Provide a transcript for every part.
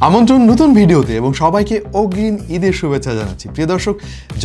আমন্ত্রণ নতুন ভিডিওতে এবং সবাইকে অগ্রিম ঈদের শুভেচ্ছা জানাচ্ছি। প্রিয় দর্শক,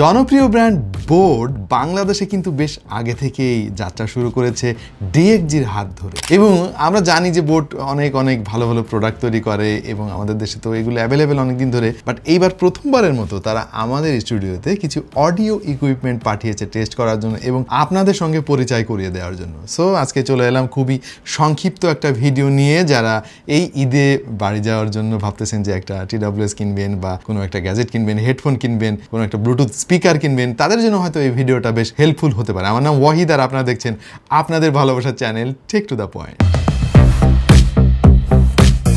জনপ্রিয় ব্র্যান্ড বোট বাংলাদেশে কিন্তু বেশ আগে থেকেই যাত্রা শুরু করেছে ডিএক্সজির হাত ধরে, এবং আমরা জানি যে বোট অনেক ভালো ভালো প্রোডাক্ট তৈরি করে এবং আমাদের দেশে তো এগুলো অ্যাভেলেবেল অনেকদিন ধরে। বাট এইবার প্রথমবারের মতো তারা আমাদের স্টুডিওতে কিছু অডিও ইকুইপমেন্ট পাঠিয়েছে টেস্ট করার জন্য এবং আপনাদের সঙ্গে পরিচয় করিয়ে দেওয়ার জন্য। সো আজকে চলে এলাম খুবই সংক্ষিপ্ত একটা ভিডিও নিয়ে। যারা এই ঈদে বাড়ি যাওয়ার জন্য ভাবতেছেন যে একটা TWS কিনবেন বা কোনো একটা গ্যাজেট কিনবেন, হেডফোন কিনবেন, কোনো একটা ব্লুটুথ স্পিকার কিনবেন, তাদের জন্য হয়তো এই ভিডিওটা বেশ হেল্পফুল হতে পারে। আমার নাম ওয়াহিদ আর আপনারা দেখছেন আপনাদের ভালোবাসার channel tech to the point.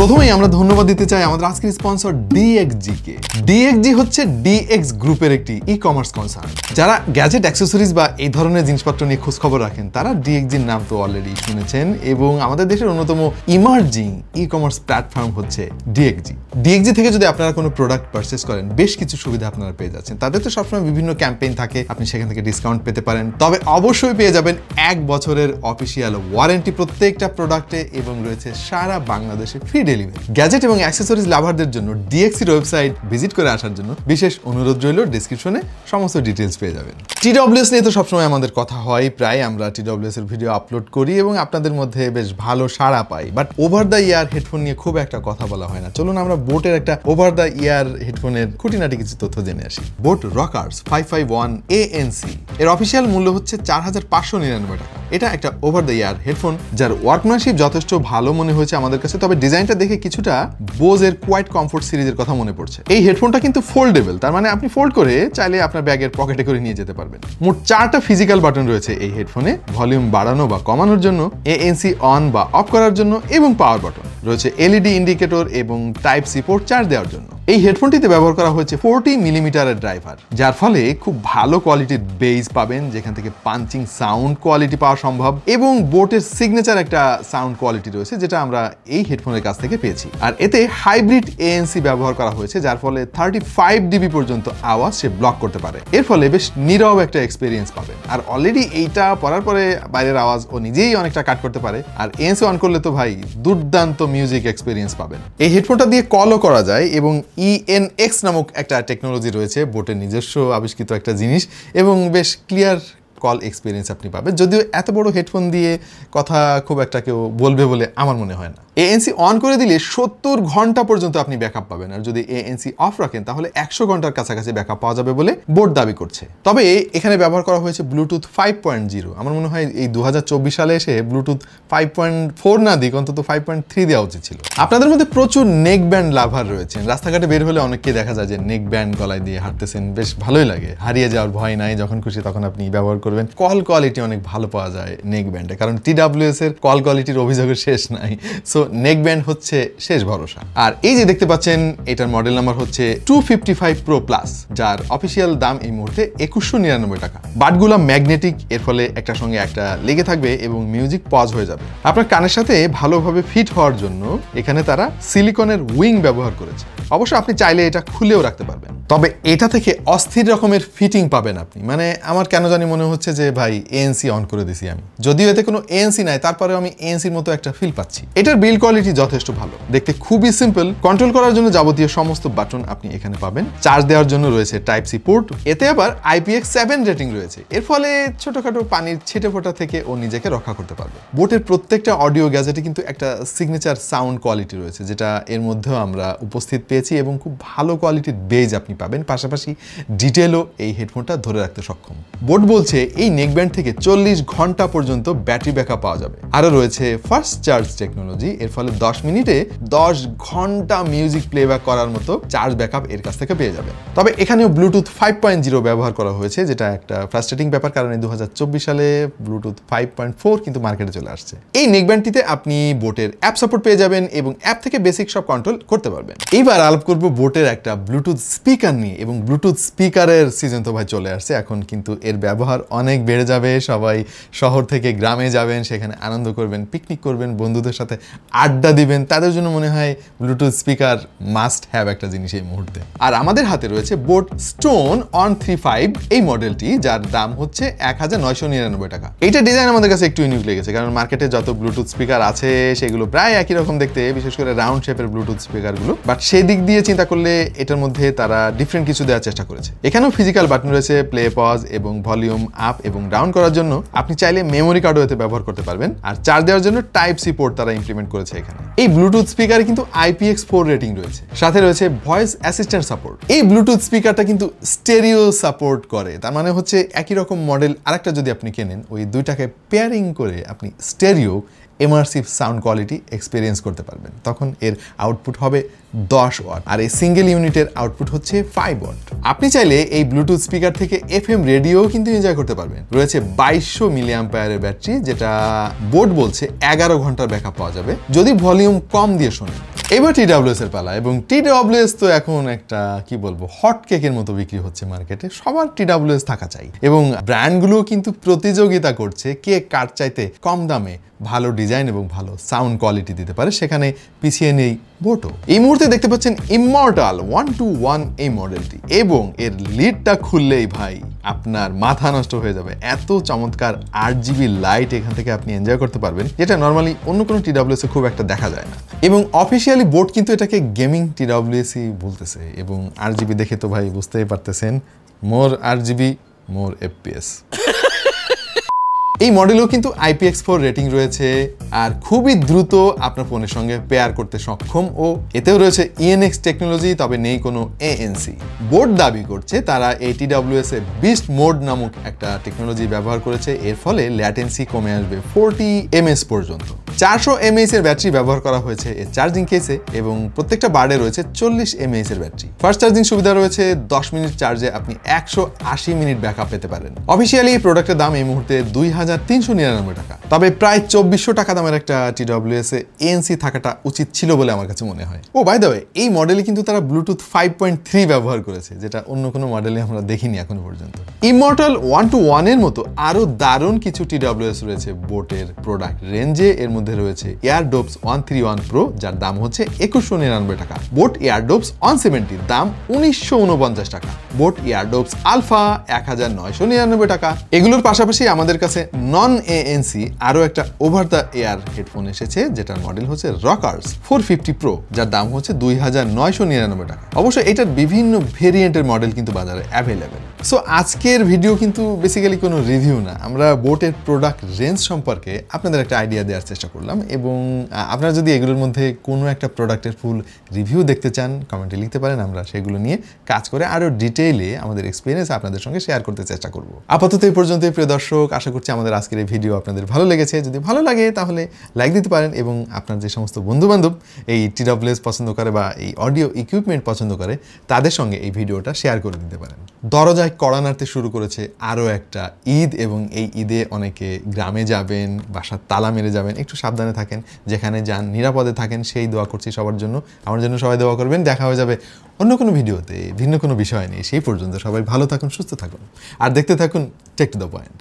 প্রথমেই আমরা ধন্যবাদ দিতে চাই আমাদের আজকের স্পন্সর ডিএক্সজি কে। ডিএক্সজি হচ্ছে ডিএক্স গ্রুপের একটি ই কমার্স কনসার্ন। যারা গ্যাজেট অ্যাক্সেসরিজ বা এই ধরনের জিনিসপত্র নিয়ে খোঁজখবর রাখেন তারা ডিএক্সজির নাম তো অলরেডি শুনেছেন, এবং আমাদের দেশের অন্যতম ইমার্জিং ই কমার্স প্ল্যাটফর্ম হচ্ছে ডিএক্সজি। ডিএক্সজি থেকে যদি আপনারা কোনো প্রোডাক্ট পারচেস করেন বেশ কিছু সুবিধা আপনারা পেয়ে যাচ্ছেন। তাদের তো সবসময় বিভিন্ন ক্যাম্পেইন থাকে, আপনি সেখান থেকে ডিসকাউন্ট পেতে পারেন। তবে অবশ্যই পেয়ে যাবেন 1 বছরের অফিসিয়াল ওয়ারেন্টি প্রত্যেকটা প্রোডাক্টে, এবং রয়েছে সারা বাংলাদেশে ফ্রি ডেলিভারি। গ্যাজেট এবং অ্যাক্সেসরিজ লাভারদের জন্য ডিএক্সজির ওয়েবসাইট ভিজিট করে আসার জন্য বিশেষ অনুরোধ রইল। ডেসক্রিপশনে সমস্ত ডিটেলস পেয়ে যাবেন। TWS নিয়ে তো সবসময় আমাদের কথা হয়, প্রায় আমরা TWS এর ভিডিও আপলোড করি এবং আপনাদের মধ্যে বেশ ভালো সাড়া পাই। But over the year headphone নিয়ে খুব একটা কথা বলা হয় না। চলুন আমরা বোটের একটা ওভার দ্য ইয়ার হেডফোনের খুঁটিনাটি কিছু তথ্য জেনে আসি। বোট রকার্স 551 ANC এর অফিসিয়াল মূল্য হচ্ছে 4599 টাকা। এটা একটা ওভার দ্য ইয়ার হেডফোন যার ওয়ার্কম্যানশিপ যথেষ্ট ভালো মনে হয়েছে আমাদের কাছে। তবে ডিজাইনটা দেখে কিছুটা বোজের কোয়াইট কমফোর্ট সিরিজের কথা মনে পড়ছে। এই হেডফোনটা কিন্তু ফোল্ডেবল, তার মানে আপনি ফোল্ড করে চাইলে আপনার ব্যাগের পকেটে করে নিয়ে যেতে পারবেন। মোট 4টা ফিজিক্যাল বাটন রয়েছে এই হেডফোনে, ভলিউম বাড়ানো বা কমানোর জন্য, ANC অন বা অফ করার জন্য, এবং পাওয়ার বাটন রয়েছে, LED ইন্ডিকেটর এবং টাইপ সি পোর্ট চার্জ দেওয়ার জন্য। এই হেডফোনটিতে ব্যবহার করা হয়েছে 40 মিলিমিটারের ড্রাইভার, যার ফলে খুব ভালো কোয়ালিটির বেস পাবেন, যেখান থেকে পাঞ্চিং সাউন্ড কোয়ালিটি পাওয়া সম্ভব, এবং বোটের সিগনেচার একটা সাউন্ড কোয়ালিটি রয়েছে যেটা আমরা এই হেডফোনের কাছ থেকে পেয়েছি। আর এতে হাইব্রিড ANC ব্যবহার করা হয়েছে, যার ফলে 35 dB পর্যন্ত আওয়াজ সে ব্লক করতে পারে। এর ফলে বেশ নীরব একটা এক্সপিরিয়েন্স পাবেন। আর অলরেডি এইটা পরার পরে বাইরের আওয়াজ ও নিজেই অনেকটা কাট করতে পারে। আর ANC অন করলে তো ভাই দুর্দান্ত মিউজিক এক্সপিরিয়েন্স পাবেন। এই হেডফোনটা দিয়ে কলও করা যায়, এবং ENX নামক একটা টেকনোলজি রয়েছে, বোটের নিজস্ব আবিষ্কৃত একটা জিনিস, এবং বেশ ক্লিয়ার কল এক্সপিরিয়েন্স আপনি পাবেন। যদিও এত বড় হেডফোন দিয়ে কথা খুব একটা কেউ বলবে বলে আমার মনে হয় না। ANC অন করে দিলে 70 ঘন্টা পর্যন্ত আপনি ব্যাকআপ পাবেন, আর যদি ANC অফ রাখেন তাহলে 100 ঘন্টার কাছাকাছি ব্যাকআপ পাওয়া যাবে বলে বোট দাবি করছে। তবে এখানে ব্যবহার করা হয়েছে ব্লুটুথ 5.0। আমার মনে হয় এই 2024 সালে এসে ব্লুটুথ 5.4 না দিক অন্তত 5.3 দেওয়া উচিত ছিল। আপনাদের মধ্যে প্রচুর নেক ব্যান্ড লাভার রয়েছেন। রাস্তাঘাটে বের হলে অনেককে দেখা যায় যে নেক ব্যান্ড গলায় দিয়ে হাঁটতেছেন, বেশ ভালোই লাগে। হারিয়ে যাওয়ার ভয় নাই, যখন খুশি তখন আপনি ব্যবহার করবেন। কল কোয়ালিটি অনেক ভালো পাওয়া যায় নেক ব্যান্ডে, কারণ TWS এর কল কোয়ালিটির অভিযোগের শেষ নাই। সো নেক ব্যান্ড হচ্ছে শেষ ভরসা। আর এই যে দেখতে পাচ্ছেন, এটার মডেল নাম্বার হচ্ছে 255 Pro Plus, যার অফিসিয়াল দাম এই মুহূর্তে 2199 টাকা। বাটগুলো ম্যাগনেটিক, এর ফলে একটার সঙ্গে একটা লেগে থাকবে এবং মিউজিক পজ হয়ে যাবে। আপনার কানের সাথে ভালোভাবে ফিট হওয়ার জন্য এখানে তারা সিলিকনের উইং ব্যবহার করেছে। অবশ্য আপনি চাইলে এটা খুলেও রাখতে পারবেন। তবে এটা থেকে অস্থির রকমের ফিটিং পাবেন আপনি। মানে আমার কেন জানি মনে হচ্ছে যে ভাই ANC অন করে দিছি আমি, যদিও এতে কোনো ANC নাই, তারপরে আমি ANCর মতো একটা ফিল পাচ্ছি। এটার বিল্ড কোয়ালিটি যথেষ্ট ভালো, দেখতে খুবই সিম্পল। কন্ট্রোল করার জন্য যাবতীয় সমস্ত বাটন আপনি এখানে পাবেন। চার্জ দেওয়ার জন্য রয়েছে টাইপ সি পোর্ট। এতে আবার IPX7 রেটিং রয়েছে, এর ফলে ছোটখাটো পানির ছিটে ফোটা থেকে ও নিজেকে রক্ষা করতে পারবে। বোটের প্রত্যেকটা অডিও গ্যাজেটে কিন্তু একটা সিগনেচার সাউন্ড কোয়ালিটি রয়েছে, যেটা এর মধ্যেও আমরা উপস্থিত পেয়েছি, এবং খুব ভালো কোয়ালিটির বেজ আপনি পাবেন। পাশাপাশি ডিটেলও এই হেডফোনটা ধরে রাখতে সক্ষম। বোট বলছে এই নেকব্যান্ড থেকে 40 ঘন্টা পর্যন্ত ব্যাটারি ব্যাকআপ পাওয়া যাবে। আরও রয়েছে ফাস্ট চার্জ টেকনোলজি, এর ফলে 10 মিনিটে 10 ঘন্টা মিউজিক প্লেব্যাক করার মতো চার্জ ব্যাকআপ এর কাছ থেকে পেয়ে যাবেন। তবে এখানেও ব্লুটুথ 5.0 ব্যবহার করা হয়েছে, যেটা একটা ফ্রাস্ট্রেটিং ব্যাপার, কারণ 2024 সালে ব্লুটুথ 5.4 কিন্তু মার্কেটে চলে আসছে। এই নেকব্যান্ডটিতে আপনি বোটের অ্যাপ সাপোর্ট পেয়ে যাবেন এবং অ্যাপ থেকে বেসিক সব কন্ট্রোল করতে পারবেন। এইবার আলাপ করব বোটের একটা ব্লুটুথ স্পিকার নিয়ে, এবং ব্লুটুথ স্পিকারের সিজন তো ভাই চলে আসছে, এখন কিন্তু এর ব্যবহার অনেক বেড়ে যাবে, সবাই শহর থেকে গ্রামে যাবেন, সেখানে আনন্দ করবেন, পিকনিক করবেন, বন্ধুদের সাথে আড্ডা দিবেন, তাদের জন্য মনে হয় ব্লুটুথ স্পিকার মাস্ট হ্যাভ একটা জিনিস এই মুহূর্তে। আর আমাদের হাতে রয়েছে বোট স্টোন অন 35 এই মডেলটি, যার দাম হচ্ছে 1999 টাকা। এইটা ডিজাইন আমাদের কাছে একটু ইউনিক লেগেছে, কারণ মার্কেটে যত ব্লুটুথ স্পিকার আছে সেগুলো প্রায় একই রকম দেখতে, বিশেষ করে রাউন্ড শেপের ব্লুটুথ স্পিকারগুলো। বাট সেই দিক দিয়ে চিন্তা করলে এটার মধ্যে তারা ডিফারেন্ট কিছু দেওয়ার চেষ্টা করেছে। এখানেও ফিজিক্যাল বাটন রয়েছে প্লে, পজ এবং ভলিউম আপ এবং ডাউন করার জন্য। আপনি চাইলে মেমোরি কার্ডও এতে ব্যবহার করতে পারবেন। আর চার্জ দেওয়ার জন্য টাইপ সি পোর্ট তারা ইমপ্লিমেন্ট করেছে এখানে। এই ব্লুটুথ স্পিকারে কিন্তু IPX4 রেটিং রয়েছে, সাথে রয়েছে ভয়েস অ্যাসিস্ট্যান্ট সাপোর্ট। এই ব্লুটুথ স্পিকারটা কিন্তু স্টেরিও সাপোর্ট করে, তার মানে হচ্ছে একই রকম মডেল আরেকটা যদি আপনি কেনেন, ওই দুইটাকে পেয়ারিং করে আপনি stereo immersive sound quality experience করতে পারবেন। তখন এর আউটপুট হবে 10 ওয়াট, আর এই সিঙ্গেল ইউনিটের আউটপুট হচ্ছে 5 ওয়াট। আপনি চাইলে এই ব্লুটুথ স্পিকার থেকে FM রেডিও কিন্তু এনজয় করতে পারবেন। রয়েছে 2200 মিলি অ্যাম্পায়ারের ব্যাটারি, যেটা বোর্ড বলছে 11 ঘন্টার ব্যাকআপ পাওয়া যাবে যদি ভলিউম কম দিয়ে শোনেন। এবার TWS এর পালা, এবং TWS তো এখন একটা কি বলবো হট কেকের মতো বিক্রি হচ্ছে মার্কেটে, সবার TWS থাকা চাই। এবং ব্র্যান্ডগুলো কিন্তু প্রতিযোগিতা করছে কে কার চাইতে কম দামে ভালো ডিজাইন এবং ভালো সাউন্ড কোয়ালিটি দিতে পারে, সেখানে পিছিয়ে নেই বোটো। এই মুহূর্তে দেখতে পাচ্ছেন ইমমর্টাল 121 এই মডেলটি, এবং এর লিডটা খুললেই ভাই আপনার মাথা নষ্ট হয়ে যাবে। এত চমৎকার RGB লাইট এখান থেকে আপনি এনজয় করতে পারবেন, যেটা নর্মালি অন্য কোনো TWS এ খুব একটা দেখা যায় না। এবং অফিসিয়ালি বোট কিন্তু এটাকে গেমিং TWS বলতেছে, এবং RGB দেখে তো ভাই বুঝতেই পারতেছেন, মোর RGB মোর FPS। এই মডেলেও কিন্তু IPX4 রেটিং রয়েছে, আর খুবই দ্রুত আপনার ফোনের সঙ্গে পেয়ার করতে সক্ষম, ও এতেও রয়েছে ENX টেকনোলজি, তবে নেই কোনো ANC। বোর্ড দাবি করছে তারা এই TWS এ বিস্ট মোড নামক একটা টেকনোলজি ব্যবহার করেছে, এর ফলে ল্যাটেন্সি কমে আসবে 40 ms পর্যন্ত। 400 mAh এর ব্যাটারি ব্যবহার করা হয়েছে এর চার্জিং কেসে, এবং প্রত্যেকটা বার্ডে রয়েছে 40 mAh এর ব্যাটারি। ফাস্ট চার্জিং সুবিধা রয়েছে, 10 মিনিট চার্জে আপনি 180 মিনিট ব্যাকআপ পেতে পারেন। অফিসিয়ালি এই প্রোডাক্টের দাম এই মুহূর্তে 2399 টাকা, তবে প্রায় 2400 টাকা দামের একটা TWS এ ANC থাকাটা উচিত ছিল বলে আমার কাছে মনে হয়। ও বাই দ্য ওয়ে, এই মডেলে কিন্তু তারা ব্লুটুথ 5.3 ব্যবহার করেছে, যেটা অন্য কোনো মডেলে আমরা দেখিনি এখনো পর্যন্ত। ইমমর্টাল 121 এর মতো আরো দারুণ কিছু TWS রয়েছে বোটের প্রোডাক্ট রেঞ্জে। এর মধ্যে রয়েছে এয়ারডোপস 131 Pro, যার দাম হচ্ছে 2199 টাকা। বোট এয়ারডোপস 170 দাম 1949 টাকা। বোট এয়ারডোপস আলফা 1999 টাকা। এগুলোর পাশাপাশি আমাদের কাছে নন ANC আরো একটা ওভার দ্য এয়ার হেডফোন এসেছে, যেটার মডেল হচ্ছে রকার্স 450 Pro, যার দাম হচ্ছে 2999 টাকা। অবশ্য এটার বিভিন্ন ভেরিয়েন্টের মডেল কিন্তু বাজারে অ্যাভেলেবেল। সো আজকের ভিডিও কিন্তু বেসিক্যালি কোনো রিভিউ না, আমরা বোটের প্রোডাক্ট রেঞ্জ সম্পর্কে আপনাদের একটা আইডিয়া দেওয়ার চেষ্টা করলাম। এবং আপনারা যদি এগুলোর মধ্যে কোনো একটা প্রোডাক্টের ফুল রিভিউ দেখতে চান, কমেন্টে লিখতে পারেন, আমরা সেগুলো নিয়ে কাজ করে আরো ডিটেইলে আমাদের এক্সপিরিয়েন্স আপনাদের সঙ্গে শেয়ার করতে চেষ্টা করব। আপাতত এই পর্যন্তই প্রিয় দর্শক, আশা করছি আমাদের আজকের এই ভিডিও আপনাদের ভালো লেগেছে। যদি ভালো লাগে তাহলে লাইক দিতে পারেন, এবং আপনার যে সমস্ত বন্ধুবান্ধব এই TWS পছন্দ করে বা এই অডিও ইকুইপমেন্ট পছন্দ করে, তাদের সঙ্গে এই ভিডিওটা শেয়ার করে দিতে পারেন। দরজায় কড়া নাড়তে শুরু করেছে আরও একটা ঈদ, এবং এই ঈদে অনেকে গ্রামে যাবেন, বাসার তালা মেরে যাবেন, একটু সাবধানে থাকেন, যেখানে যান নিরাপদে থাকেন, সেই দোয়া করছি সবার জন্য। আমার জন্য সবাই দোয়া করবেন। দেখা হয়ে যাবে অন্য কোনো ভিডিওতে ভিন্ন কোনো বিষয় নিয়ে। সেই পর্যন্ত সবাই ভালো থাকুন, সুস্থ থাকুন, আর দেখতে থাকুন টেক টু দ্য পয়েন্ট।